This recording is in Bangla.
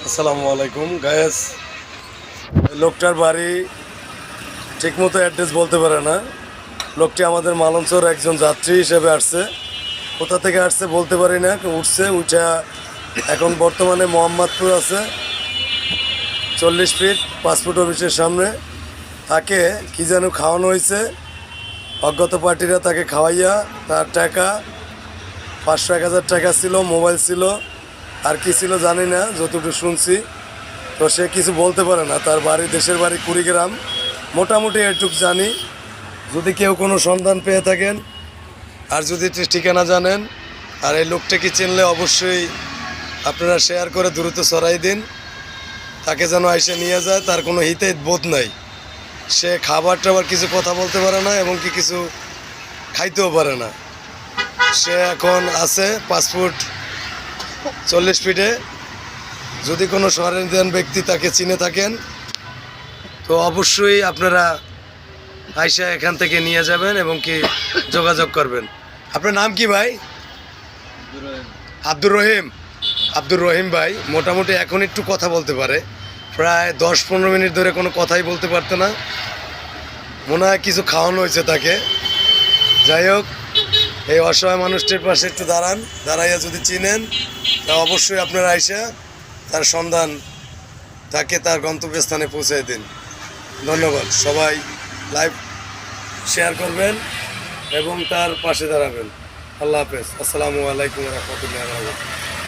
আসসালামু আলাইকুম গায়েস। লোকটার বাড়ি ঠিকমতো অ্যাড্রেস বলতে পারে না। লোকটি আমাদের মালঞ্চর একজন যাত্রী হিসেবে আসছে। কোথা থেকে আসছে বলতে পারি না। উঠছে উঠা এখন বর্তমানে মোহাম্মদপুর আছে, 40 ফিট পাসপোর্ট অফিসের সামনে। তাকে কি যেন খাওয়ানো হয়েছে, অজ্ঞাত পার্টিরা তাকে খাওয়াইয়া তার টাকা 500-1000 টাকা ছিল, মোবাইল ছিল, আর কি ছিল জানি না, যতটুকু শুনছি। তো সে কিছু বলতে পারে না। তার বাড়ি, দেশের বাড়ি কুড়িগ্রাম, মোটামুটি এটুক জানি। যদি কেউ কোনো সন্ধান পেয়ে থাকেন আর যদি ঠিকানা জানেন আর এই লোকটাকে চিনলে অবশ্যই আপনারা শেয়ার করে দ্রুত ছড়াই দিন। তাকে যেন আইসে নিয়ে যায়। তার কোনো হিতে বোধ নাই। সে খাবার টাবার কিছু কথা বলতে পারে না এবং কি কিছু খাইতেও পারে না। সে এখন আছে পাসপোর্ট 40 ফিটে। যদি কোনো সন্ধান ব্যক্তি তাকে চিনে থাকেন তো অবশ্যই আপনারা আইসা এখান থেকে নিয়ে যাবেন এবং কি যোগাযোগ করবেন। আপনার নাম কি ভাই? আব্দুর রহিম। আব্দুর রহিম ভাই মোটামুটি এখন একটু কথা বলতে পারে। প্রায় 10-15 মিনিট ধরে কোনো কথাই বলতে পারতো না। মনে হয় কিছু খাওয়ানো হয়েছে তাকে। যাই হোক, এই অসহায় মানুষটির পাশে একটু দাঁড়ান। দাঁড়াইয়া যদি চিনেন তা অবশ্যই আপনারা আইসা তার সন্ধান তাকে তার গন্তব্যস্থানে পৌঁছে দিন। ধন্যবাদ। সবাই লাইভ শেয়ার করবেন এবং তার পাশে দাঁড়াবেন। আল্লাহ হাফেজ। আসসালামু আলাইকুম রহমতুল্লাহ।